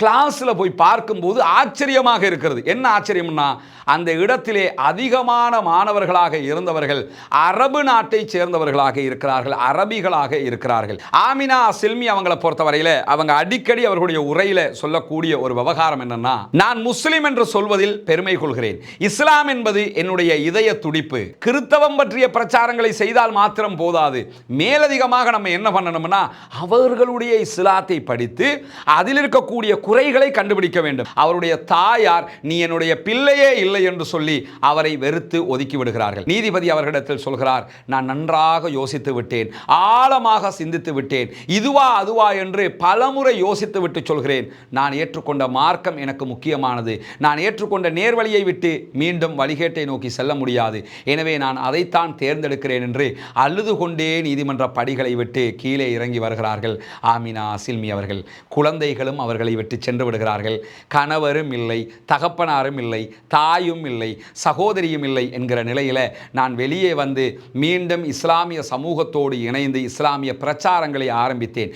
கிளாஸில் போய் பார்க்கும்போது ஆச்சரியமாக இருக்கிறது. என்ன ஆச்சரியம்னா, அந்த இடத்திலே அதிகமான மாணவர்களாக இருந்தவர்கள் அரபு நாட்டை சேர்ந்தவர்களாக இருக்கிறார்கள், அரபிகளாக இருக்கிறார்கள். ஆமினா சில்மி அவங்களை பொறுத்தவரையில் அவங்க அடிக்கடி அவர்களுடைய உரையில் சொல்லக்கூடிய ஒரு விவகாரம் என்னன்னா, நான் முஸ்லிம் என்று சொல்வதில் பெருமை கொள்கிறேன். இஸ்லாம் என்பது என்னுடைய இதய துடிப்பு. கிறிஸ்தவம் பற்றிய பிரச்சாரங்களை செய்தால் மாத்திரம் போதாது, மேலதிகமாக நம்ம என்ன பண்ணணும்னா அவர்களுடைய இஸ்லாத்தை படித்து அதில் இருக்கக்கூடிய குறைகளை கண்டுபிடிக்க வேண்டும். அவருடைய தாயார் நீ என்னுடைய பிள்ளையே இல்லை என்று சொல்லி அவரை வெறுத்து ஒதுக்கி விடுகிறார்கள். நீதிபதி அவர்களிடத்தில் சொல்கிறார், நான் நன்றாக யோசித்து விட்டேன், ஆழமாக சிந்தித்து விட்டேன், இதுவா அதுவா என்று பலமுறை யோசித்து விட்டு சொல்கிறேன். நான் ஏற்றுக்கொண்ட மார்க்கம் எனக்கு முக்கியமானது. நான் ஏற்றுக்கொண்ட நேர்வழியை விட்டு மீண்டும் வழிகேட்டை நோக்கி செல்ல முடியாது. எனவே நான் அதைத்தான் தேர்ந்தெடுக்கிறேன் என்று அழுது கொண்டே நீதிமன்ற படிகளை விட்டு கீழே இறங்கி வருகிறார்கள் ஆமினா சில்மி அவர்கள். குழந்தைகளும் அவர்களை விட்டு சென்று விடுகிறார்கள். கணவரும் இல்லை, தகப்பனாரும் இல்லை, தாயும் இல்லை, சகோதரியும் இல்லை என்கிற நிலையில் நான் வெளியே வந்து மீண்டும் இஸ்லாமிய சமூகத்தோடு இணைந்து இஸ்லாமிய பிரச்சாரங்களை ஆரம்பித்தேன்.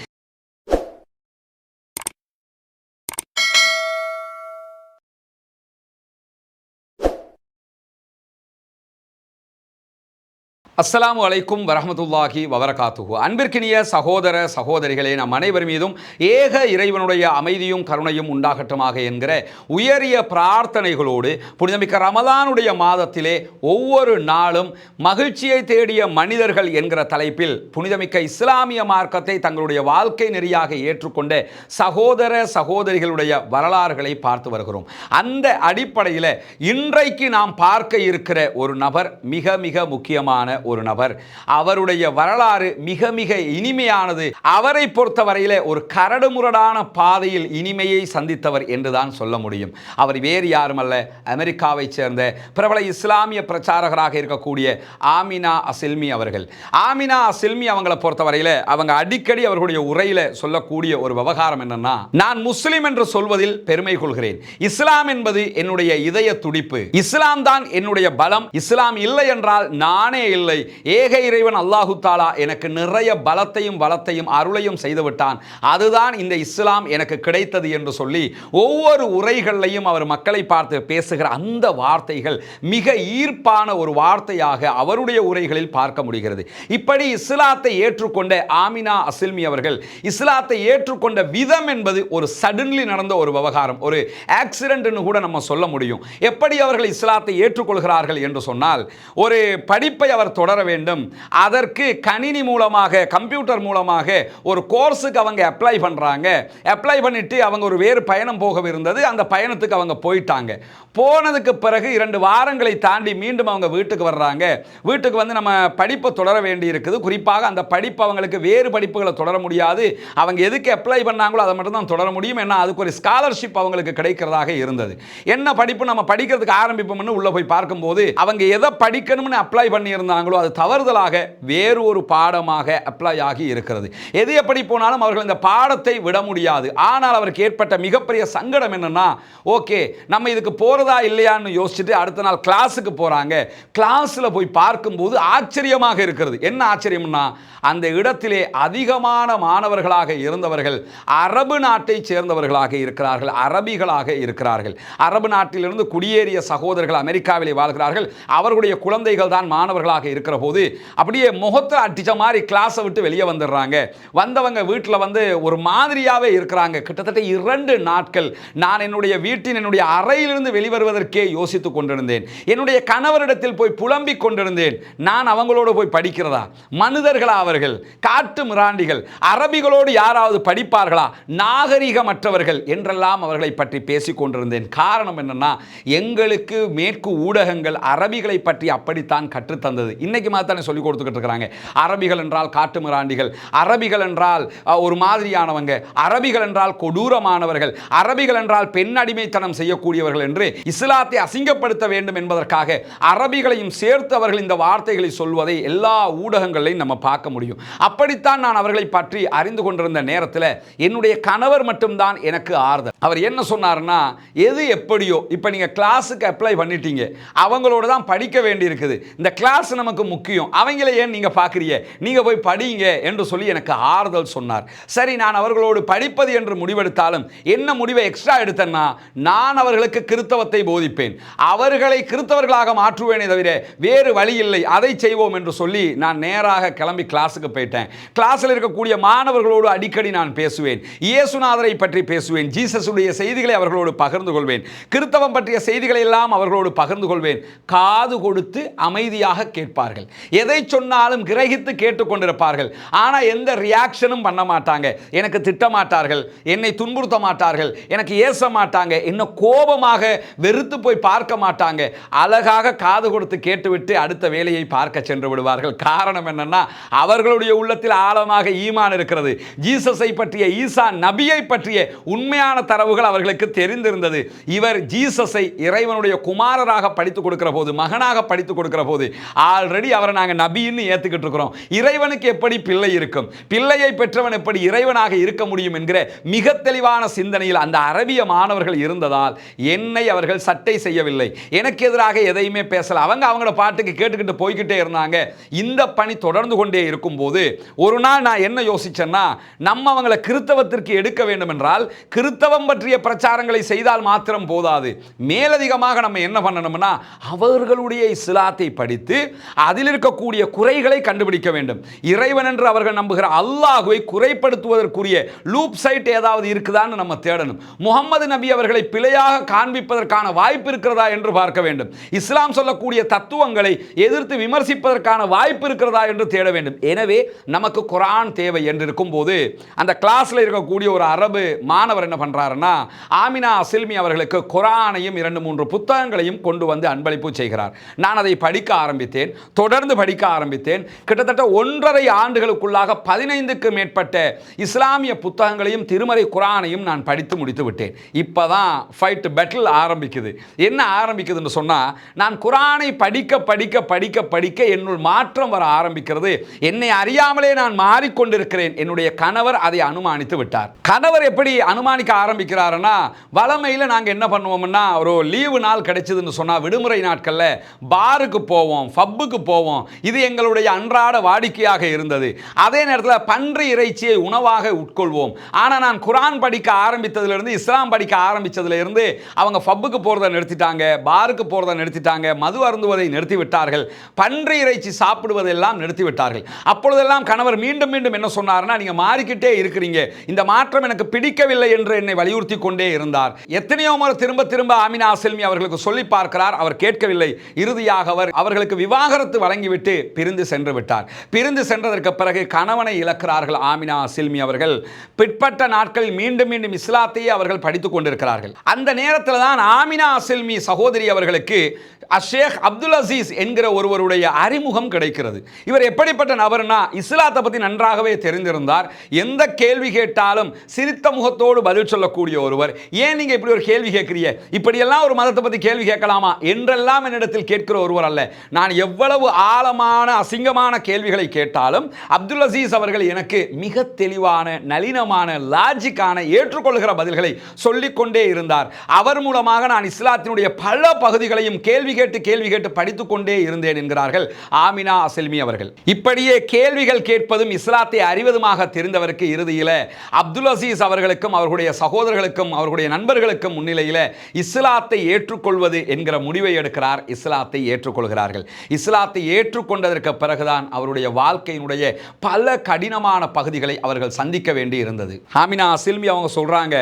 அஸ்ஸலாமு அலைக்கும் வரஹ்மத்துல்லாஹி வபரகாத்துஹு. அன்பிற்கினிய சகோதர சகோதரிகளே, நம் அனைவர் மீதும் ஏக இறைவனுடைய அமைதியும் கருணையும் உண்டாகட்டுமாக என்கிற உயரிய பிரார்த்தனைகளோடு புனிதமிக்க ரமலானுடைய மாதத்திலே ஒவ்வொரு நாளும் மகிழ்ச்சியை தேடிய மனிதர்கள் என்கிற தலைப்பில் புனிதமிக்க இஸ்லாமிய மார்க்கத்தை தங்களுடைய வாழ்க்கை நெறியாக ஏற்றுக்கொண்ட சகோதர சகோதரிகளுடைய வரலாறுகளை பார்த்து வருகிறோம். அந்த அடிப்படையில் இன்றைக்கு நாம் பார்க்க இருக்கிற ஒரு நபர் மிக மிக முக்கியமான ஒரு நபர். அவருடைய வரலாறு மிக மிக இனிமையானது. அவரை பொறுத்தவரையிலே ஒரு கரடுமுரடான பாதையில் இனிமையை சந்தித்தவர் என்றுதான் சொல்ல முடியும். அவர் வேறு யாரும் அல்ல, அமெரிக்காவை சேர்ந்த பிரபல இஸ்லாமிய பிரச்சாரகராக இருக்கக்கூடிய ஆமினா சில்மி அவர்கள். ஆமினா சில்மி அவங்களை பொறுத்தவரையில அவங்க அடிக்கடி அவர்களுடைய உரையில சொல்லக்கூடிய ஒரு விவகாரம் என்னன்னா, நான் முஸ்லிம் என்று சொல்வதில் பெருமை கொள்கிறேன். இஸ்லாம் என்பது என்னுடைய இதய துடிப்பு. இஸ்லாம் தான் என்னுடைய பலம். இஸ்லாம் இல்லை என்றால் நானே இல்லை. ஏக இறைவன் அல்லாஹு தாலா எனக்கு நிறைய பலத்தையும் வளத்தையும் அருளையும் செய்துவிட்டான். அதுதான் இந்த இஸ்லாம் எனக்கு கிடைத்தது என்று சொல்லி ஒவ்வொரு உரைகளையும் அவர் மக்களை பார்த்து பேசுகிற அந்த வார்த்தைகள் மிக ஈர்ப்பான ஒரு வார்த்தையாக அவருடைய உரைகளில் பார்க்க முடிகிறது. இப்படி இஸ்லாத்தை ஏற்றுக்கொண்ட ஆமினா சில்மி அவர்கள் இஸ்லாத்தை ஏற்றுக்கொண்ட விதம் என்பது ஒரு சடன்லி நடந்த ஒரு விவகாரம், ஒரு ஆக்சிடென்ட் கூட நம்ம சொல்ல முடியும். எப்படி அவர்கள் இஸ்லாத்தை ஏற்றுக்கொள்கிறார்கள் என்று சொன்னால், ஒரு படிப்பை அவர் தொடர வேண்டும். அதற்கு கணினி மூலமாக, கம்ப்யூட்டர் மூலமாக ஒரு கோர்ஸுக்கு அவங்க அப்ளை பண்றாங்க. அப்ளை பண்ணிட்டு அவங்க ஒரு வேறு பயணம் போக இருந்தது. அந்த பயணத்துக்கு அவங்க போயிட்டாங்க. போனதுக்கு பிறகு 2 வாரங்களை தாண்டி மீண்டும் அவங்க வீட்டுக்கு வர்றாங்க. வீட்டுக்கு வந்து நம்ம படிப்பை தொடர வேண்டி இருக்குது. குறிப்பாக அந்த படிப்பு அவங்களுக்கு வேறு படிப்புகளை தொடர முடியாது. அவங்க எதுக்கு அப்ளை பண்ணாங்களோ அதை மட்டும் தான் தொடர முடியும். ஏன்னா அதுக்கு ஒரு ஸ்காலர்ஷிப் அவங்களுக்கு கிடைக்கிறதாக இருந்தது. என்ன படிப்பு நம்ம படிக்கிறதுக்கு ஆரம்பிப்போம்னு உள்ள போய் பார்க்கும்போது அவங்க எதை படிக்கணும்னு அப்ளை பண்ணியிருந்தாங்களோ அது தவறுதலாக வேறு ஒரு பாடமாக அப்ளை ஆகி இருக்கிறது. எது எப்படி போனாலும் அவர்கள் இந்த பாடத்தை விட முடியாது. ஆனால் அவருக்கு ஏற்பட்ட மிகப்பெரிய சங்கடம் என்னன்னா, ஓகே நம்ம இதுக்கு போறதா இல்லையான்னு யோசிச்சுட்டு அடுத்த நாள் கிளாஸுக்கு போறாங்க. கிளாஸ்ல போய் பார்க்கும்போது ஆச்சரியமாக இருக்கிறது. என்ன ஆச்சரியம்னா, அந்த இடத்திலே அதிகமான மாணவர்களாக இருந்தவர்கள் அரபு நாட்டை சேர்ந்தவர்களாக இருக்கிறார்கள், அரபிகளாக இருக்கிறார்கள். அரபு நாட்டிலிருந்து குடியேறிய சகோதரர்கள் அமெரிக்காவிலே வாழ்கிறார்கள். அவர்களுடைய குழந்தைகள் தான் மாணவர்களாக இருக்கிற போது அப்படியே முகத்தை அடிச்ச மாதிரி கிளாஸை விட்டு வெளியே வந்துடுறாங்க. வந்தவங்க வீட்டில் வந்து ஒரு மாதிரியாவே இருக்கிறாங்க. கிட்டத்தட்ட 2 நாட்கள் நான் என்னுடைய வீட்டின் என்னுடைய அறையிலிருந்து வெளிவருவதற்கே யோசித்துக் கொண்டிருந்தேன். என்னுடைய கணவரிடத்தில் போய் புலம்பிக் கொண்டிருந்தேன். நான் அவங்களோடு போய் படிக்கிறதா? மனிதர்களா அவர்கள்? காட்டு மிராண்டிகள். அரபிகளோடு யாராவது படிப்பார்களா? நாகரிகமற்றவர்கள் என்றெல்லாம் அவர்களை பற்றி பேசிக் கொண்டிருந்தேன். காரணம் என்னன்னா, எங்களுக்கு மேற்கு ஊடகங்கள் அரபிகளை பற்றி அப்படித்தான் கற்றுத்தந்தது. இன்னைக்கு மாத்தானே சொல்லிக் கொடுத்துக்கிட்டு இருக்கிறாங்க. அரபிகள் என்றால் காட்டு மிராண்டிகள், அரபிகள் என்றால் ஒரு மாதிரியானவங்க, அரபிகள் என்றால் கொடூரமானவர்கள், அரபிகள் என்றால் பெண் அடிமைத்தனம் செய்யக்கூடியவர்கள் என்று இஸ்லாத்தை அசிங்கப்படுத்த வேண்டும் என்பதற்காக அரபிகளையும் சேர்த்து அவர்கள் இந்த வார்த்தைகளை சொல்வதை எல்லா ஊடகங்களையும் நம்ம பார்க்க முடியும். அப்படித்தான் நான் அவர்களை பற்றி அறிந்து கொண்டிருந்த நேரத்தில் என்னுடைய கணவர் மட்டும்தான் எனக்கு ஆறுதல். அவர் என்ன சொன்னார்னா, எது எப்படியோ இப்போ நீங்கள் கிளாஸுக்கு அப்ளை பண்ணிட்டீங்க, அவங்களோட தான் படிக்க வேண்டி இருக்குது. இந்த கிளாஸ் நமக்கு எனக்கு முக்கியம், அவங்கள ஏன் நீங்க பார்க்குறீங்க, நீங்க போய் படிங்க என்று சொல்லி எனக்கு ஆறுதல் சொன்னார். சரி, நான் அவர்களோடு படிப்பது என்று முடிவெடுத்தாலும் என்ன முடிவை எக்ஸ்ட்ரா எடுத்தேன்னா, நான் அவர்களுக்கு கிறிஸ்தவத்தை போதிப்பேன், அவர்களை கிறிஸ்தவர்களாக மாற்றுவேனே தவிர வேறு வழி இல்லை, அதை செய்வோம் என்று சொல்லி நான் நேராக கிளம்பி கிளாஸுக்கு போயிட்டேன். கிளாஸில் இருக்கக்கூடிய மாணவர்களோடு அடிக்கடி நான் பேசுவேன், இயேசுநாதரை பற்றி பேசுவேன், ஜீசஸுடைய செய்திகளை அவர்களோடு பகிர்ந்து கொள்வேன், கிறிஸ்தவம் பற்றிய செய்திகளை எல்லாம் அவர்களோடு பகிர்ந்து கொள்வேன். காது கொடுத்து அமைதியாக கேட்பார்கள், எதை சொன்னாலும் கிரகித்து கேட்டுக்கொண்டிருப்பார்கள். ஆனால் எந்த ரியாக்ஷனும் பண்ண மாட்டாங்க, எனக்கு திட்ட மாட்டார்கள், என்னை துன்புறுத்த மாட்டார்கள், எனக்கு ஏச மாட்டாங்க, என்ன கோபமாக வெறுத்து போய் பார்க்க மாட்டாங்க. அழகாக காது கொடுத்து கேட்டுவிட்டு அடுத்த வேலையை பார்க்க சென்று விடுவார்கள். காரணம் என்னன்னா, அவர்களுடைய உள்ளத்தில் ஆழமாக ஈமான் இருக்கிறது. ஜீசஸை பற்றிய, ஈசா நபியை பற்றிய உண்மையான தரவுகள் அவர்களுக்கு தெரிந்திருந்தது. இவர் ஜீசஸை இறைவனுடைய குமாரராக படித்துக் கொடுக்கிற போது, மகனாக படித்துக் கொடுக்கிற போது ஆல்ரெடி அவரை நாங்கள் நபின்னு ஏற்றுக்கிட்டு இருக்கிறோம். இறைவனுக்கு எப்படி பிள்ளை இருக்கும், பிள்ளையை பெற்றவன் எப்படி இறைவனாக இருக்க முடியும் என்கிற மிக தெளிவான சிந்தனையில் அந்த அரபிய மாணவர்கள் இருந்ததால் என்னை அவர்கள் சட்டை செய்யவில்லை, எனக்கு எதிராக எதையுமே பேசல. அவங்களோட பாட்டுக்கு கேட்டுக்கிட்டு போய்கிட்டே இருந்தாங்க. இந்த பணி தொடர்ந்து கொண்டே இருக்கும் போது ஒரு நாள் நான் என்ன யோசிச்சேன்னா, நம்ம அவங்களை கிறிஸ்தவத்திற்கு எடுக்க வேண்டும் என்றால் கிறிஸ்தவம் பற்றிய பிரச்சாரங்களை செய்தால் மாத்திரம் போதாது, மேலதிகமாக நம்ம என்ன பண்ணணும்னா அவர்களுடைய இஸ்லாத்தை படித்து அதில் இருக்கக்கூடிய குறைகளை கண்டுபிடிக்க வேண்டும். இறைவன் என்று அவர்கள் நம்புகிற அல்லாஹ்வை குறைப்படுத்துவதற்குரிய லூப் சைட் ஏதாவது இருக்குதான்னு நம்ம தேடணும். முகமது நபி அவர்களை பிழையாக காண்பிப்பதற்கான வாய்ப்பு இருக்கிறதா என்று பார்க்க வேண்டும். இஸ்லாம் சொல்லக்கூடிய தத்துவங்களை எதிர்த்து விமர்சிப்பதற்கான வாய்ப்பு இருக்கிறதா என்று தேட வேண்டும். எனவே நமக்கு குர்ஆன் தேவை என்று இருக்கும்போது அந்த கிளாஸ்ல இருக்கக்கூடிய ஒரு அரபு மாணவர் என்ன பண்றாருன்னா, ஆமினா அசில்மி அவர்களுக்கு குர்ஆனையும் 2-3 புத்தகங்களையும் கொண்டு வந்து அன்பளிப்பு செய்கிறார். நான் அதை படிக்க ஆரம்பித்தேன், தொடர்ந்து படிக்க ஆரம்பித்தேன். கிட்டத்தட்ட 1.5 ஆண்டுகளுக்குள்ளாக 15க்கு மேற்பட்ட இஸ்லாமிய புத்தகங்களையும் திருமறை குர்ஆனையும் நான் படித்து முடித்து விட்டேன். இப்பதான் ஃபைட் பேட்டில் ஆரம்பிக்குது. என்ன ஆரம்பிக்குதுன்னு சொன்னா, நான் குர்ஆனை படிக்க படிக்க படிக்க படிக்க என்னுள் மாற்றம் வர ஆரம்பிக்கிறது. என்னை அறியாமலே நான் மாறிக்கொண்டிருக்கிறேன். என்னுடைய கணவர் அதை அனுமானித்து விட்டார். கணவர் எப்படி அனுமானிக்க ஆரம்பிக்கிறாருன்னா, வளமையில் நாங்கள் என்ன பண்ணுவோம்னா, ஒரு லீவு நாள் கிடைச்சதுன்னு சொன்னா விடுமுறை நாட்கள்ல பாருக்கு போவோம், பப்புக்கு போவோம். இது எங்களுடைய அன்றாட வாடிக்கையாக இருந்தது. அதே நேரத்தில் பன்றி இறைச்சியை உணவாக உட்கொள்வோம். ஆனால் நான் குர்ஆன் படிக்க ஆரம்பித்ததிலிருந்து, இஸ்லாம் படிக்க ஆரம்பித்ததிலிருந்து அவங்க பப்புக்கு போகிறத நிறுத்திட்டாங்க, பாருக்கு போகிறத நிறுத்திட்டாங்க, மது அருந்துவதை நிறுத்தி விட்டார்கள், பன்றி இறைச்சி சாப்பிடுவதெல்லாம் நிறுத்தி விட்டார்கள். அப்பொழுதெல்லாம் கணவர் மீண்டும் மீண்டும் என்ன சொன்னார்னா, நீங்க மாறிக்கிட்டே இருக்கிறீங்க, இந்த மாற்றம் எனக்கு பிடிக்கவில்லை என்று என்னை வலியுறுத்தி கொண்டே இருந்தார். எத்தனையோ முறை திரும்ப திரும்ப ஆமினா அசில்மி அவர்களுக்கு சொல்லி பார்க்கிறார், அவர் கேட்கவில்லை. இறுதியாக அவர்களுக்கு விவாகரத்து வழங்கிவிட்டு பிரிந்து சென்று விட்டார். பிரிந்து சென்றதற்கு பிறகு கணவனை இழக்கிறார்கள் ஆமினா அசில்மி அவர்கள். பிற்பட்ட நாட்களில் மீண்டும் மீண்டும் இஸ்லாத்தையே அவர்கள் படித்துக் கொண்டிருக்கிறார்கள். அந்த நேரத்தில் தான் ஆமினா அசில்மி சகோதரி அவர்களுக்கு ஷேக் அப்துல் அசீஸ் என்கிற ஒருவருடைய அறிமுகம் கிடைக்கிறது. இவர் எப்படிப்பட்ட நபர்னா, இஸ்லாத்தை பற்றி நன்றாகவே தெரிந்திருந்தார். எந்த கேள்வி கேட்டாலும் சிரித்த முகத்தோடு பதில் சொல்லக்கூடிய ஒருவர். ஏன் நீங்க இப்படி ஒரு கேள்வி கேட்கிறீங்க, இப்படியெல்லாம் ஒரு மதத்தை பற்றி கேள்வி கேட்கலாமா என்றெல்லாம் என்னிடத்தில் கேட்கிற ஒருவர் அல்ல. நான் எவ்வளவு ஆழமான அசிங்கமான கேள்விகளை கேட்டாலும் அப்துல் அசீஸ் அவர்கள் எனக்கு மிக தெளிவான, நளினமான, லாஜிக்கான, ஏற்றுக்கொள்கிற பதில்களை சொல்லிக்கொண்டே இருந்தார். அவர் மூலமாக நான் இஸ்லாத்தினுடைய பல பகுதிகளையும் கேள்வி கேட்டு படித்துக் கொண்டே இருந்தேன் என்கிறார்கள் ஆமினா அசில்மி அவர்கள். இப்படியே கேள்விகள் கேட்பதும் இஸ்லாத்தை அறிவதுமாக தெரிந்தவருக்கு இறுதியில் அப்துல் அசீஸ் அவர்களுக்கும் அவர்களுடைய சகோதரர்களுக்கும் அவர்களுடைய நண்பர்களுக்கும் முன்னிலையில் இஸ்லாத்தை ஏற்றுக்கொள்வது என்கிற முடிவை எடுக்கிறார். இஸ்லாத்தை ஏற்றுக்கொள்கிறார்கள். இஸ்லாத்தை ஏற்றுக்கொண்டதற்கு பிறகுதான் அவருடைய வாழ்க்கையினுடைய பல கடினமான பகுதிகளை அவர்கள் சந்திக்க வேண்டி இருந்தது. ஆமினா அசில்மி அவங்க சொல்றாங்க,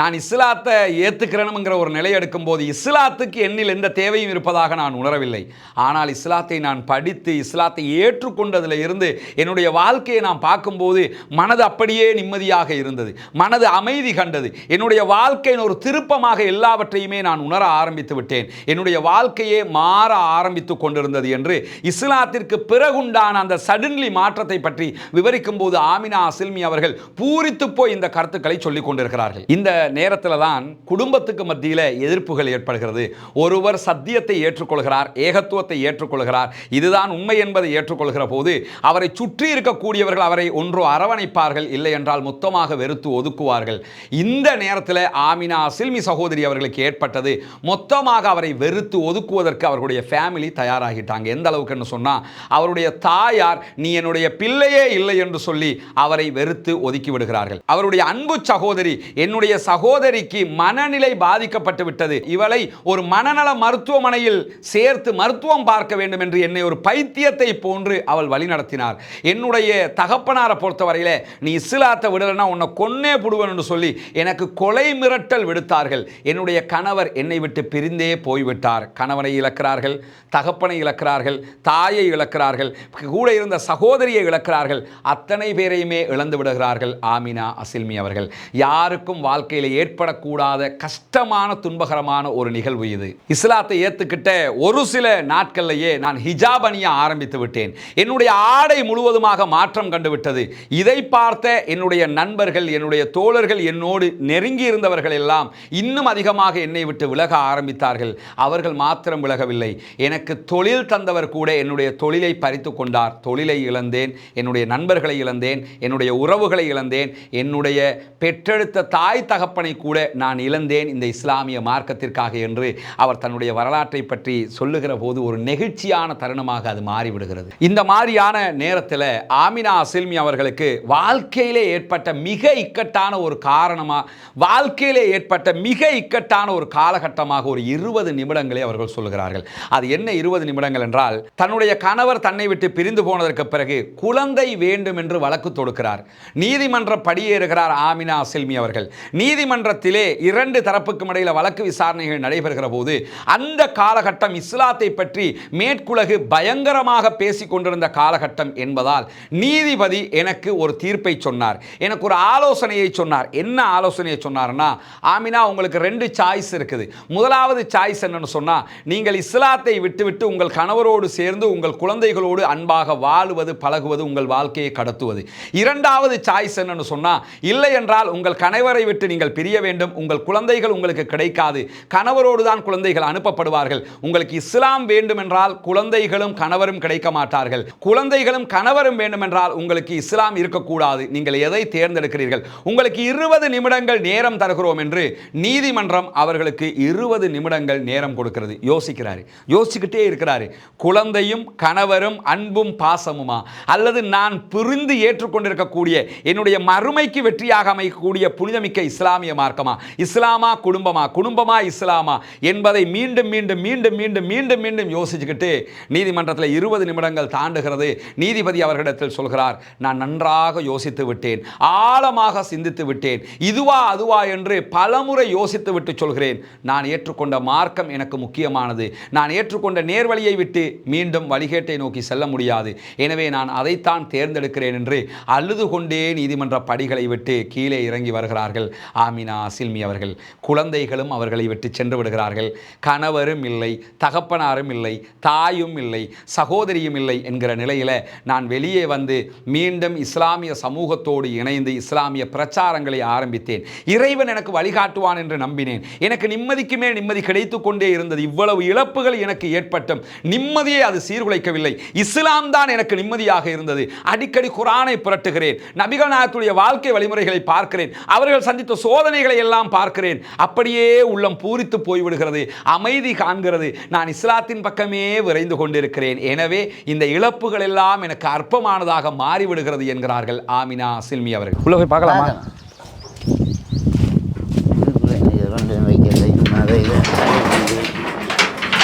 நான் இஸ்லாத்தை ஏற்றுக்கிறேனுங்கிற ஒரு நிலை எடுக்கும் போது இஸ்லாத்துக்கு என்னில் எந்த தேவையும் இருப்பதாக நான் உணரவில்லை. ஆனால் இஸ்லாத்தை நான் படித்து இஸ்லாத்தை ஏற்றுக்கொண்டதில் இருந்து என்னுடைய வாழ்க்கையை நான் பார்க்கும்போது மனது அப்படியே நிம்மதியாக இருந்தது, மனது அமைதி கண்டது. என்னுடைய வாழ்க்கையின் ஒரு திருப்பமாக எல்லாவற்றையுமே நான் உணர ஆரம்பித்து விட்டேன். என்னுடைய வாழ்க்கையே மாற ஆரம்பித்து கொண்டிருந்தது என்று இஸ்லாத்திற்கு பிறகுண்டான அந்த சடன்லி மாற்றத்தை பற்றி விவரிக்கும் போது ஆமினா அசில்மி அவர்கள் பூரித்து போய் இந்த கருத்துக்களை சொல்லிக் கொண்டிருக்கிறார்கள். இந்த நேரத்தில் தான் குடும்பத்துக்கு மத்தியில் எதிர்ப்புகள் ஏற்படுகிறது. ஒருவர் சத்தியத்தை ஏற்றுக்கொள்கிறார், ஏகத்துவத்தை ஏற்றுக்கொள்கிறார், இதுதான் உண்மை என்பதை ஏற்றுக்கொள்கிற போது அவரை சுற்றி இருக்கக்கூடியவர்கள் அவரை ஒன்றோ அரவணைப்பார்கள், இல்லை என்றால் மொத்தமாக வெறுத்து ஒதுக்குவார்கள். இந்த நேரத்தில் ஆமினா அசில்மி சகோதரி அவர்களுக்கு ஏற்பட்டது, மொத்தமாக அவரை வெறுத்து ஒதுக்குவதற்கு அவர்களுடைய ஃபேமிலி தயாராகிட்டாங்க. எந்த அளவுக்கு அளவுக்குன்னு சொன்னால் அவருடைய தாயார் நீ என்னுடைய பிள்ளையே இல்லை என்று சொல்லி அவரை வெறுத்து ஒதுக்கி விடுகிறார்கள். அவருடைய அன்பு சகோதரி, என்னுடைய சகோதரிக்கு மனநிலை பாதிக்கப்பட்டு விட்டது, இவளை ஒரு மனநல மருத்துவமனையில் சேர்த்து மருத்துவம் பார்க்க வேண்டும் என்று என்னை ஒரு பைத்தியத்தை போன்று அவள் வழிநடத்தினார். என்னுடைய தகப்பனாரை பொறுத்தவரையில நீ இஸ்லாத்தை விடலைன்னா உன்னை கொன்னே புடுவன் என்று சொல்லி எனக்கு கொலை மிரட்டல் விடுத்தார்கள். என்னுடைய கணவர் என்னை விட்டு பிரிந்தே போய்விட்டார். கணவனை இழக்கிறார்கள், தகப்பனை இழக்கிறார்கள், தாயை இழக்கிறார்கள், கூட இருந்த சகோதரியை இழக்கிறார்கள், அத்தனை பேரையுமே இழந்து விடுகிறார்கள் ஆமினா அசில்மி அவர்கள். யாருக்கும் வாழ்க்கையில் ஏற்படக்கூடாத கஷ்டமான துன்பகரமான ஒரு நிகழ்வு இது. இஸ்லாத்தை ஏற்றுக்கிட்ட ஒரு சில நாட்கள்லேயே நான் ஹிஜாப் அணிய ஆரம்பித்து விட்டேன். என்னுடைய ஆடை முழுவதுமாக மாற்றம் கண்டுவிட்டது. இதை பார்த்த என்னுடைய நண்பர்கள், என்னுடைய தோழர்கள், என்னோடு நெருங்கி இருந்தவர்கள் எல்லாம் இன்னும் அதிகமாக என்னை விட்டு விலக ஆரம்பித்தார்கள். அவர்கள் மாத்திரம் விலகவில்லை, எனக்கு தொழில் தந்தவர் கூட என்னுடைய தொழிலை பறித்து கொண்டார். தொழிலை இழந்தேன், என்னுடைய நண்பர்களை இழந்தேன், என்னுடைய உறவுகளை இழந்தேன், என்னுடைய பெற்றெடுத்த தாய் தகப்பனை கூட நான் இழந்தேன் இந்த இஸ்லாமிய மார்க்கத்திற்காக என்று அவர் தன்னுடைய வரலாற்றை பற்றி சொல்லுகிற போது ஒரு நெகிழ்ச்சியான தருணமாக அது மாறிவிடுகிறது. இந்த மாதிரியான நேரத்தில் ஆமினா அசில்மி அவர்களுக்கு வாழ்க்கையிலே ஏற்பட்ட மிக இக்கட்டான ஒரு காரணமாக, வாழ்க்கையிலே ஏற்பட்ட மிக இக்கட்டான ஒரு காலகட்டமாக ஒரு 20 நிமிடங்களை அவர்கள் சொல்லுகிறார்கள். அது என்ன 20 நிமிடங்கள் என்றால், தன்னுடைய கணவர் தன்னை விட்டு பிரிந்து போனதற்கு பிறகு குழந்தை வேண்டும் என்று வழக்கு தொடுக்கிறார். நீதிமன்ற படியேறுகிறார் ஆமினா அசில்மி அவர்கள். நீதிமன்றத்திலே 2 தரப்புக்கும் இடையில் வழக்கு விசாரணைகள் நடைபெறுகிற போது அந்த காலகட்டம் இஸ்லாத்தை பற்றி மேற்குலகு பயங்கரமாக பேசிக் கொண்டிருந்த காலகட்டம் என்பதால் நீதிபதி எனக்கு ஒரு தீர்ப்பை சொன்னார், எனக்கு ஒரு ஆலோசனையை சொன்னார். என்ன ஆலோசனையை சொன்னார்னா, ஆமினா உங்களுக்கு 2 சாய்ஸ் இருக்குது. முதலாவது சாய்ஸ் என்னன்னு சொன்னா, நீங்கள் இஸ்லாத்தை விட்டுவிட்டு உங்கள் கணவரோடு சேர்ந்து உங்கள் குழந்தைகளோடு அன்பாக வாழுவது, பழகுவது, உங்கள் வாழ்க்கையை கடத்துவது. இரண்டாவது சாய்ஸ் என்னன்னு சொன்னா, இல்லை என்றால் உங்கள் கணவரை விட்டு நீங்கள் பிரிய வேண்டும், உங்கள் குழந்தைகள் உங்களுக்கு கிடைக்காது, கணவரோடு தான் குழந்தைகள் அனுப்பப்படுவார்கள். உங்களுக்கு இஸ்லாம் வேண்டும் என்றால் குழந்தைகளும் கணவரும் கிடைக்க மாட்டார்கள், குழந்தைகளும் கணவரும் வேண்டும் என்றால் உங்களுக்கு இஸ்லாம் இருக்கக்கூடாது. நீங்கள் எதை தேர்ந்தெடுக்கிறீர்கள்? உங்களுக்கு 20 நிமிடங்கள் நேரம் தருகிறோம் என்று நீதிமன்றம் அவர்களுக்கு 20 நிமிடங்கள் நேரம் கொடுக்கிறது. யோசிக்கிறாரு, யோசிச்சுக்கிட்டே இருக்கிறாரு. குழந்தையும் கணவரும் அன்பும் பாசமுமா, அல்லது நான் புரிந்து ஏற்றுக்கொண்டிருக்கக்கூடிய என்னுடைய மறுமைக்கு வெற்றியாக அமைக்கக்கூடிய புனிதமிக்க இஸ்லாமிய மார்க்கமா, இஸ்லாமா குடும்பமா, குடும்பமா இஸ்லாமா என்பதை மீண்டும் மீண்டும் மீண்டும் மீண்டும் மீண்டும் மீண்டும் யோசிச்சுக்கிட்டு நீதிமன்றத்தில் 20 நிமிடங்கள் தாண்டுகிறது. நீதிபதி அவர்களிடத்தில் சொல்கிறார், நான் நன்றாக யோசித்து விட்டேன், ஆழமாக சிந்தித்து விட்டேன், இதுவா அதுவா என்று பலமுறை யோசித்து விட்டு சொல்கிறேன். நான் ஏற்றுக்கொண்ட மார்க்கம் எனக்கு முக்கியமானது. நான் ஏற்றுக்கொண்ட நேர்வழியை விட்டு மீண்டும் வழிகேட்டை நோக்கி செல்ல முடியாது. எனவே நான் அதைத்தான் தேர்ந்தெடுக்கிறேன் என்று அழுது கொண்டே நீதிமன்ற படிகளை விட்டு கீழே இறங்கி வருகிறார்கள் ஆமினா அசில்மி அவர்கள். குழந்தைகளும் அவர்களை விட்டு சென்று விடுகிறார்கள். கணவரும் இல்லை, தகப்பனாரும் இல்லை, தாயும் இல்லை, சகோதரியும் இல்லை என்கிற நிலையில் நான் வெளியே வந்து மீண்டும் இஸ்லாமிய சமூகத்தோடு இணைந்து இஸ்லாமிய பிரச்சாரங்களை ஆரம்பித்தேன். இறைவன் எனக்கு வழிகாட்டுவான் என்று நம்பினேன். எனக்கு நிம்மதிக்கு மேல் நிம்மதி கிடைத்து கொண்டே இருந்தது. இவ்வளவு இழப்புகள் எனக்கு ஏற்பட்டும் நிம்மதியை அது சீர்குலைக்கவில்லை. இஸ்லாம் தான் எனக்கு நிம்மதியாக இருந்தது. அடிக்கடி குர்ஆனை புரட்டுகிறேன், நபிகள் நாயகத்துடைய வாழ்க்கை வழிமுறைகளை பார்க்கிறேன், அவர்கள் சந்தித்த சோதனைகளை எல்லாம் பார்க்கிறேன். அப்படியே உள்ளம் பூரித்து போய்விடுகிறது, அமைதி காண்கிறது. நான் இஸ்லாத்தின் பக்கமே விரைந்து கொண்டிருக்கிறேன். எனவே இந்த இழப்புகள் எல்லாம் எனக்கு அற்பமானதாக மாறிவிடுகிறது என்கிறார்கள் ஆமினா அசில்மி அவர்கள். உள்ள போய் பார்க்கலாமா?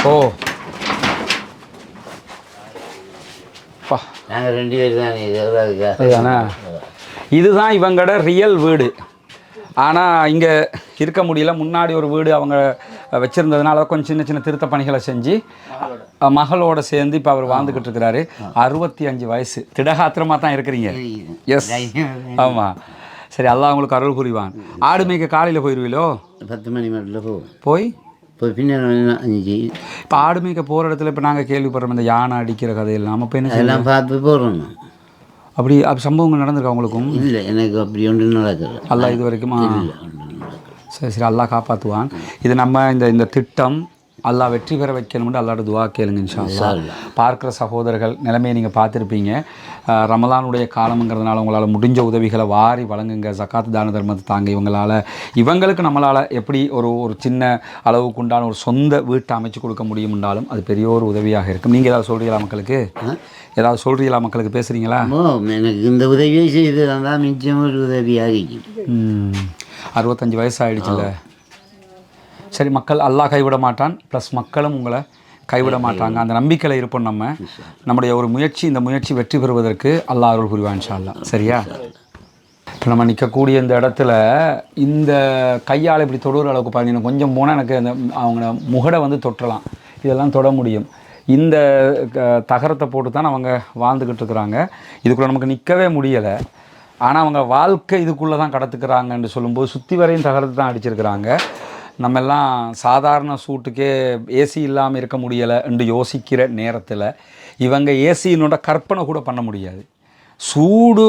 ஓ, நாங்கள் 2 பேர் தான். இதுதான் இவங்களோட ரியல் வீடு. ஆனால் இங்கே இருக்க முடியல. முன்னாடி ஒரு வீடு அவங்க வச்சுருந்ததுனால கொஞ்சம் சின்ன சின்ன திருத்த பணிகளை செஞ்சு மகளோட சேர்ந்து இப்போ அவர் வாழ்ந்துக்கிட்டு இருக்கிறாரு. 65 வயசு. திடகாத்திரமாக தான் இருக்கிறீங்க. எஸ், ஆமாம். சரி, அல்லாஹ் உங்களுக்கு அருள் புரிவான். ஆடு மேய்க்க காலையில் போயிடுவீங்களோ? 10 மணி மட்டும் போய் பின்னாடி இப்போ ஆடு மேய்க்க போகிற இடத்துல இப்போ நாங்கள் கேள்விப்படுறோம் இந்த யானை அடிக்கிற கதையெல்லாம். அப்போ என்ன எல்லாம் பார்த்து போகிறோம். அப்படி சம்பவங்கள் நடந்திருக்கா உங்களுக்கும்? இல்லை, எனக்கு அப்படி ஒன்றும் நடக்கல. அல்லாஹ் இது வரைக்கும் சரி சரி, அல்லாஹ் காப்பாற்றுவான். இது நம்ம இந்த திட்டம் அல்லாஹ் வெற்றி பெற வைக்கணும்னு அல்லாஹ்ட துவா கேளுங்க இன்ஷா அல்லாஹ். பார்க்குற சகோதரர்கள் நிலைமையை நீங்கள் பார்த்துருப்பீங்க. ரமலானுடைய காலம்ங்கிறதுனால உங்களால் முடிஞ்ச உதவிகளை வாரி வழங்குங்க. ஜக்காத்து தான தர்மத்தை தாங்க. இவங்களுக்கு நம்மளால் எப்படி ஒரு சின்ன அளவுக்கு உண்டான ஒரு சொந்த வீட்டை அமைச்சு கொடுக்க முடியும்னாலும் அது பெரிய ஒரு உதவியாக இருக்கும். நீங்கள் ஏதாவது சொல்கிறீங்களா மக்களுக்கு? ஏதாவது சொல்கிறீங்களா மக்களுக்கு? பேசுகிறீங்களா? எனக்கு இந்த உதவியை செய்து தான் மிச்சம் ஒரு உதவியாக 65 வயசு ஆகிடுச்சுல்ல. சரி, மக்கள் அல்லாஹ் கைவிட மாட்டான், ப்ளஸ் மக்களும் உங்களை கைவிட மாட்டாங்க. அந்த நம்பிக்கையில் இருப்போம். நம்முடைய ஒரு முயற்சி, இந்த முயற்சி வெற்றி பெறுவதற்கு அல்லாஹ் அருள் புரிவான் இன்ஷா அல்லாஹ். சரியா? இப்போ நம்ம நிற்கக்கூடிய இந்த இடத்துல இந்த கையால் இப்படி தொடுற அளவுக்கு பார்த்தீங்கன்னா கொஞ்சம் போனால் எனக்கு அந்த அவங்க முகடை வந்து தொட்டலாம், இதெல்லாம் தொட முடியும். இந்த தகரத்தை போட்டு தான் அவங்க வாழ்ந்துக்கிட்டு இருக்கிறாங்க. இதுக்குள்ளே நமக்கு நிற்கவே முடியலை. ஆனால் அவங்க வாழ்க்கை இதுக்குள்ளே தான் கடத்துக்கிறாங்கன்னு சொல்லும்போது சுற்றி வரையும் தகரத்தை தான் அடிச்சிருக்கிறாங்க. நம்ம எல்லாம் சாதாரண சூட்டுக்கே ஏசி இல்லாமல் இருக்க முடியலை என்று யோசிக்கிற நேரத்தில் இவங்க ஏசியினோட கற்பனை கூட பண்ண முடியாது. சூடு,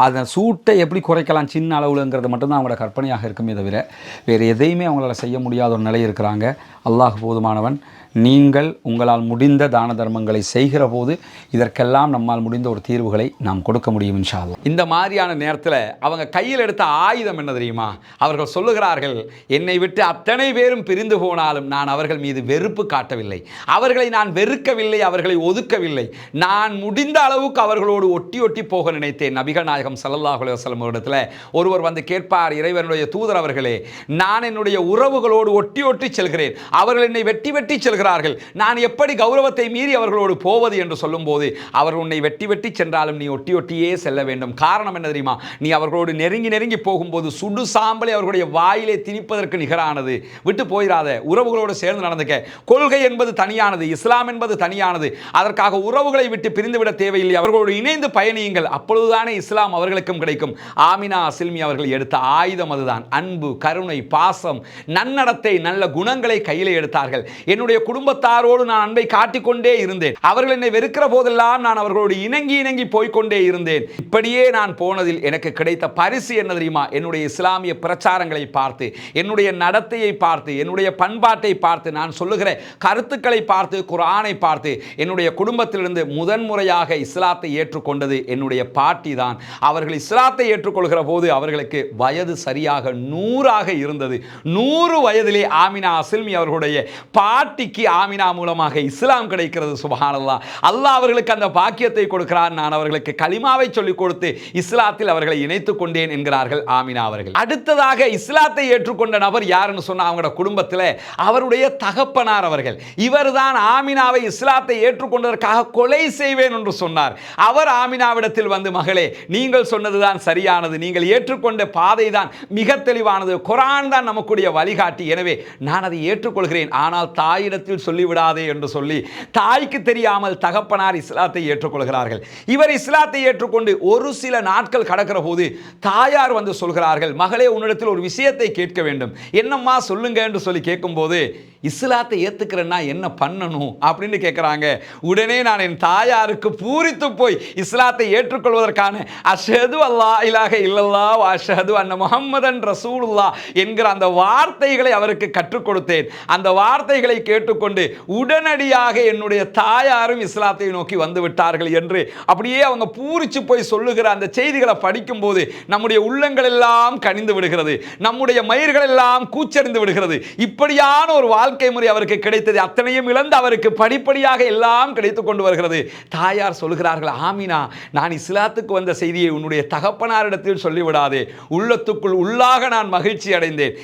அதை சூட்டை எப்படி குறைக்கலாம் சின்ன அளவுலங்கிறது மட்டும்தான் அவங்களோட கற்பனையாக இருக்குமே தவிர வேறு எதையுமே அவங்களால செய்ய முடியாத ஒரு நிலை இருக்கிறாங்க. அல்லாஹ் போதுமானவன். நீங்கள் உங்களால் முடிந்த தான தர்மங்களை செய்கிற போது இதற்கெல்லாம் நம்மால் முடிந்த ஒரு தீர்வுகளை நாம் கொடுக்க முடியும் இன்ஷா அல்லாஹ். இந்த மாதிரியான நேரத்தில் அவங்க கையில் எடுத்த ஆயுதம் என்ன தெரியுமா? அவர்கள் சொல்லுகிறார்கள், என்னை விட்டு அத்தனை பேரும் பிரிந்து போனாலும் நான் அவர்கள் மீது வெறுப்பு காட்டவில்லை, அவர்களை நான் வெறுக்கவில்லை, அவர்களை ஒதுக்கவில்லை. நான் முடிந்த அளவுக்கு அவர்களோடு ஒட்டி ஒட்டி போக நினைத்தேன். நபிகள் நாயகம் ஸல்லல்லாஹு அலைஹி வஸல்லம் இடத்துல ஒருவர் வந்து கேட்பார், இறைவனுடைய தூதர் அவர்களே, நான் என்னுடைய உறவுகளோடு ஒட்டி ஒட்டி செல்கிறேன், அவர்கள் என்னை வெட்டி வெட்டி செல்கிறார்கள், நான் எப்படி கௌரவத்தை மீறி அவர்களோடு போவது என்று சொல்லும்போது, அவர் உன்னை வெட்டி வெட்டி சென்றாலும் நீ ஒட்டி ஒட்டியே செல்ல வேண்டும். காரணம் என்ன தெரியுமா? நீ அவர்களோடு நெருங்கி நெருங்கி போகும்போது சுடு சாம்பலை அவர்களுடைய வாயிலே திணிப்பதற்கு நிகரானது. விட்டு போயிடாத, உறவுகளோடு சேர்ந்து நடந்துக்க. கொள்கை என்பது தனியானது, இஸ்லாம் என்பது தனியானது. அதற்காக உறவுகளை விட்டு பிரிந்துவிட தேவையில்லை, அவர்களோடு இணைந்து பயணியுங்கள். அப்பொழுதுதானே இஸ்லாம் அவர்களுக்கும் கிடைக்கும். ஆமினா சில்மி அவர்கள் எடுத்த ஆயுதம் அதுதான். அன்பு, கருணை, பாசம், நன்னடத்தை, நல்ல குணங்களை கையிலே எடுத்தார்கள். என்னுடைய குடும்பத்தாரோடு நான் அன்பை காட்டிக்கொண்டே இருந்தேன். அவர்கள் என்னை வெறுக்கிற போதெல்லாம் நான் அவர்களோடு இணங்கி இணங்கி போய்கொண்டே இருந்தேன். இப்படியே நான் போனதில் எனக்கு கிடைத்த பரிசு என்ன தெரியுமா? என்னுடைய இஸ்லாமிய பிரச்சாரங்களை பார்த்து, என்னுடைய நடத்தையை பார்த்து, என்னுடைய பண்பாட்டை பார்த்து, நான் சொல்லுகிற கருத்துக்களை பார்த்து, குர்ஆனை பார்த்து, என்னுடைய குடும்பத்திலிருந்து முதன்முறையாக இஸ்லாத்தை ஏற்றுக்கொண்டது என்னுடைய பாட்டி தான். அவர்கள் இஸ்லாத்தை ஏற்றுக்கொள்கிற போது அவர்களுக்கு வயது சரியாக 100 இருந்தது. 100 வயதிலே ஆமினா அஸ்ல்மி அவர்களுடைய பாட்டிக்கு ஆமினா மூலமாக இஸ்லாம் கிடைக்கிறது. சுப்ஹானல்லாஹ். அல்லாஹ் அவர்களுக்கு அந்த பாக்கியத்தை கொடுக்கிறார். நான் அவர்களுக்கு கலிமாவை சொல்லிக் கொடுத்து இஸ்லாத்தில் அவர்களை இணைத்துக் கொண்டேன் என்கிறார்கள் ஆமினா அவர்கள். அடுத்ததாக இஸ்லாத்தை ஏற்றுக்கொண்ட நபர் யாருன்னு சொன்னா, அவங்களோட குடும்பத்தில் அவருடைய தகப்பனார் அவர்கள். இவர்தான் ஆமினாவை இஸ்லாத்தை ஏற்றுக்கொண்டதற்காக கொலை செய்வேன் என்று சொன்னார். அவர் ஆமினாவிடத்தில் வந்து, மகளே, நீங்கள் சொன்னதுதான் சரியானது, நீங்கள் ஏற்றுக்கொண்ட பாதை தான் மிக தெளிவானது, குர்ஆன் தான் நமக்குடைய வழிகாட்டி, எனவே நான் அதை ஏற்றுக்கொள்கிறேன், ஆனால் தாயிடத்தில் சொல்லிவிடாதே என்று சொல்லி தாய்க்கு தெரியாமல் தகப்பனார் இஸ்லாத்தை ஏற்றுக்கொள்கிறார்கள். இவர் இஸ்லாத்தை ஏற்றுக்கொண்டு ஒரு சில நாட்கள் கடக்கிற போது தாயார் வந்து சொல்கிறார்கள், மகளே, உன்னிடத்தில் ஒரு விஷயத்தை கேட்க வேண்டும், என்னம்மா சொல்லுங்க என்று சொல்லி கேட்கும்போது, இஸ்லாத்தை ஏற்றுக்கிறேன்னா என்ன பண்ணணும் அப்படின்னு கேட்குறாங்க. உடனே நான் என் தாயாருக்கு பூரித்து போய் இஸ்லாத்தை ஏற்றுக்கொள்வதற்கான அஷ்ஹது அல்லா இலாஹ இல்லல்லாஹ் வ அஷ்ஹது அன்ன முஹம்மதன் ரசூலுல்லாஹ் என்கிற அந்த வார்த்தைகளை அவருக்கு கற்றுக் கொடுத்தேன். அந்த வார்த்தைகளை கேட்டுக்கொண்டு உடனடியாக என்னுடைய தாயாரும் இஸ்லாத்தை நோக்கி வந்து விட்டார்கள் என்று அப்படியே அவங்க பூரிச்சு போய் சொல்லுகிற அந்த செய்திகளை படிக்கும்போது நம்முடைய உள்ளங்கள் எல்லாம் கனிந்து விடுகிறது, நம்முடைய மயிர்கள் எல்லாம் கூச்சறிந்து விடுகிறது. இப்படியான ஒரு வாழ்க்கை முறை அவருக்கு கிடைத்தது. அத்தனையும் இழந்து அவருக்கு படிப்படியாக எல்லாம் கிடைத்துக் கொண்டு வருகிறது. தாயார் சொல்கிறார்கள், ஆமினா, நான் இஸ்லாத்துக்கு வந்த செய்தியை உன்னுடைய தகப்பனாரிடத்தில் சொல்லிவிடாதே. உள்ளத்துக்குள் உள்ளாக நான் மகிழ்ச்சி அடைந்தேன்.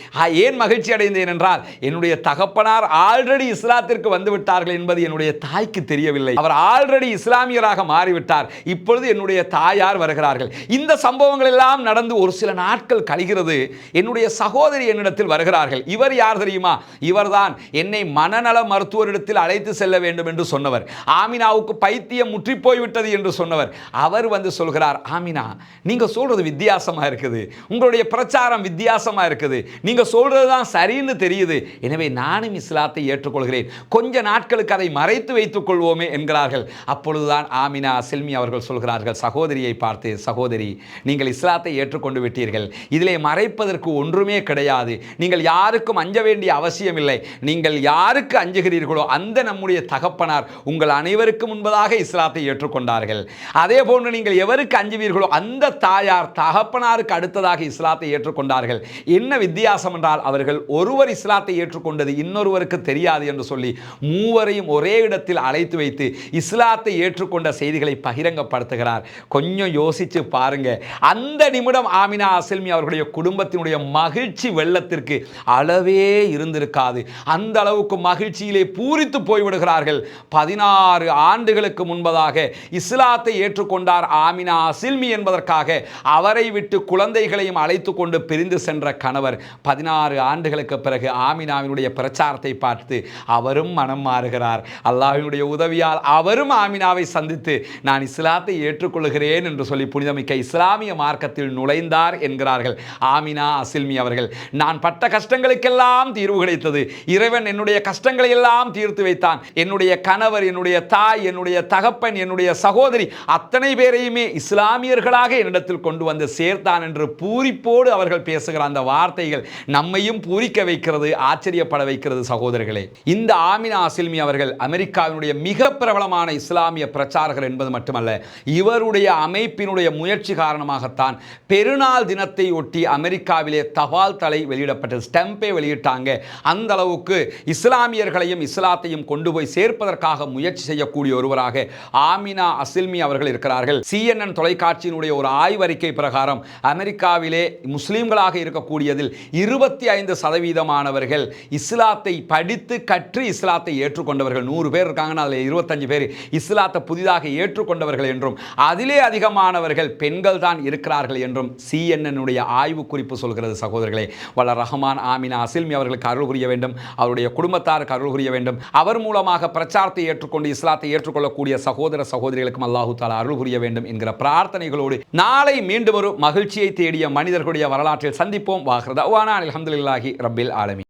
ஏன் மகிழ்ச்சி அடைந்தேன் என்றால், என்னுடைய தகப்பனார் ஆல்ரெடி இஸ்லாத்திற்கு வந்து விட்டார்கள் என்பது என்னுடைய தாய்க்கு தெரியவில்லை. அவர் ஆல்ரெடி இஸ்லாமியராக மாறிவிட்டார். இப்பொழுது என்னுடைய தாயார் வருகிறார்கள். இந்த சம்பவங்கள் எல்லாம் நடந்து ஒரு சில நாட்கள் கழிகிறது. என்னுடைய சகோதரி என்னிடத்தில் வருகிறார்கள். இவர் யார் தெரியுமா? இவர்தான் என்னை மனநல மருத்துவரிடத்தில் அழைத்து செல்ல வேண்டும் என்று சொன்னவர். ஆமினாவுக்கு பைத்தியம் முற்றி போய்விட்டது என்று சொன்னவர். அவர் வந்து சொல்கிறார், ஆமினா, நீங்க சொல்றது வித்தியாசமா இருக்குது, உங்களுடைய பிரச்சாரம் வித்தியாசமா இருக்குது, நீங்க சொல்றதுதான் சரின்னு தெரியுது, எனவே நானும் இஸ்லாத்தை ஏற்றுக்கொள்கிறேன் ஏற்றுக்கொள்கிறேன், கொஞ்ச நாட்களுக்கு அதை மறைத்து வைத்துக் கொள்வோமே என்கிறார்கள். அப்பொழுதுதான் ஆமினா சில்மி அவர்கள் சொல்கிறார்கள் சகோதரியை பார்த்து, சகோதரி, நீங்கள் இஸ்லாத்தை ஏற்றுக்கொண்டு விட்டீர்கள், இதிலே மறைப்பதற்கு ஒன்றுமே கிடையாது, நீங்கள் யாருக்கும் அஞ்ச வேண்டிய அவசியமில்லை, நீங்கள் யாருக்கு அஞ்சுகிறீர்களோ அந்த நம்முடைய தகப்பனார் உங்கள் அனைவருக்கு முன்பதாக இஸ்லாத்தை ஏற்றுக்கொண்டார்கள், அதே போன்று நீங்கள் எவருக்கு அஞ்சுவீர்களோ அந்த தாயார் தகப்பனாருக்கு அடுத்ததாக இஸ்லாத்தை ஏற்றுக்கொண்டார்கள். என்ன வித்தியாசம் என்றால் அவர்கள் ஒருவர் இஸ்லாத்தை ஏற்றுக்கொண்டது இன்னொருவருக்கு தெரியாது என்று சொல்லி மூவரையும் ஒரே இடத்தில் அழைத்து வைத்து இஸ்லாத்தை ஏற்றுக்கொண்ட செய்திகளை பகிரங்கப்படுத்துகிறார். கொஞ்சம் யோசிச்சு பாருங்க, அந்த நிமிடம் ஆமினா அசில்மி அவர்களுடைய குடும்பத்தினுடைய மகிழ்ச்சி வெள்ளத்திற்கு அளவே இருந்திருக்காது. அந்த அளவுக்கு மகிழ்ச்சியிலே பூரித்து போய்விடுகிறார்கள். 16 ஆண்டுகளுக்கு முன்பதாக இஸ்லாத்தை ஏற்றுக்கொண்டார் ஆமினா அசில்மி என்பதற்காக அவரை விட்டு குழந்தைகளையும் அழைத்து கொண்டு பிரிந்து சென்ற கணவர் 16 ஆண்டுகளுக்கு பிறகு ஆமினாவினுடைய பிரச்சாரத்தை பார்த்து அவரும் மனம் மாறுகிறார். அல்லாஹ்வினுடைய உதவியால் அவரும் ஆமினாவை சந்தித்து நான் இஸ்லாத்தை ஏற்றுக்கொள்கிறேன் என்று சொல்லி புனிதமிக்க இஸ்லாமிய மார்க்கத்தில் நுழைந்தார் என்கிறார்கள் ஆமினா அசில்மி அவர்கள். நான் பட்ட கஷ்டங்களுக்கெல்லாம் தீர்வு கிடைத்தது, இறைவன் என்னுடைய கஷ்டங்களை எல்லாம் தீர்த்து வைத்தான், என்னுடைய கணவர், என்னுடைய தாய், என்னுடைய தகப்பன், என்னுடைய சகோதரி அத்தனை பேரையுமே இஸ்லாமியர்களாக என்னிடத்தில் கொண்டு வந்து சேர்த்தான் என்று பூரிப்போடு அவர்கள் பேசுகிற அந்த வார்த்தைகள் நம்மையும் பூரிக்க வைக்கிறது, ஆச்சரியப்பட வைக்கிறது. சகோதரர்களே, இந்த ஆமினா அசில்மி அவர்கள் அமெரிக்காவினுடைய மிக பிரபலமான இஸ்லாமிய பிரச்சாரகர் என்பது மட்டுமல்ல, இவருடைய அமைப்பினுடைய முயற்சி காரணமாகத்தான் பெருநாள் தினத்தை ஒட்டி அமெரிக்காவிலே தபால் தலை வெளியிடப்பட்டது, ஸ்டம்பை வெளியிட்டாங்க. அந்த அளவுக்கு இஸ்லாமியர்களையும் இஸ்லாத்தையும் கொண்டு போய் சேர்ப்பதற்காக முயற்சி செய்யக்கூடிய ஒருவராக ஆமினா அசில்மி அவர்கள் இருக்கிறார்கள். CNN தொலைக்காட்சியினுடைய ஒரு ஆய்வறிக்கை பிரகாரம் அமெரிக்காவிலே முஸ்லீம்களாக இருக்கக்கூடியதில் 25% இஸ்லாத்தை படித்து கற்று இஸ்லாத்தை ஏற்றுக்கொண்டவர்கள். 100 பேர் இருக்காங்கன்னா அதில் 25 பேர் இஸ்லாத்தை புதிதாக ஏற்றுக்கொண்டவர்கள் என்றும் அதிலே அதிகமானவர்கள் பெண்கள் தான் இருக்கிறார்கள் என்றும் CNN ஆய்வு குறிப்பு சொல்கிறது. சகோதரர்களே, வல்ல ரஹ்மான் ஆமினா அசில்மி அவர்களுக்கு அருள் புரிய வேண்டும், அவருடைய குடும்பத்தாருக்கு அருள் புரிய வேண்டும். அவர் மூலமாக பிரச்சாரத்தை ஏற்றுக்கொண்டு இஸ்லாத்தை ஏற்றுக்கொள்ளக்கூடிய சகோதர சகோதரிகளுக்கும் அல்லாஹு தஆலா அருள் புரிய வேண்டும் என்கிற பிரார்த்தனைகளோடு நாளை மீண்டும் ஒரு மகிழ்ச்சியை தேடிய மனிதர்களுடைய வரலாற்றில் சந்திப்போம். வாஹிர் தஅவானா அல்ஹம்துலில்லாஹி ரப்பில் ஆலமீன்.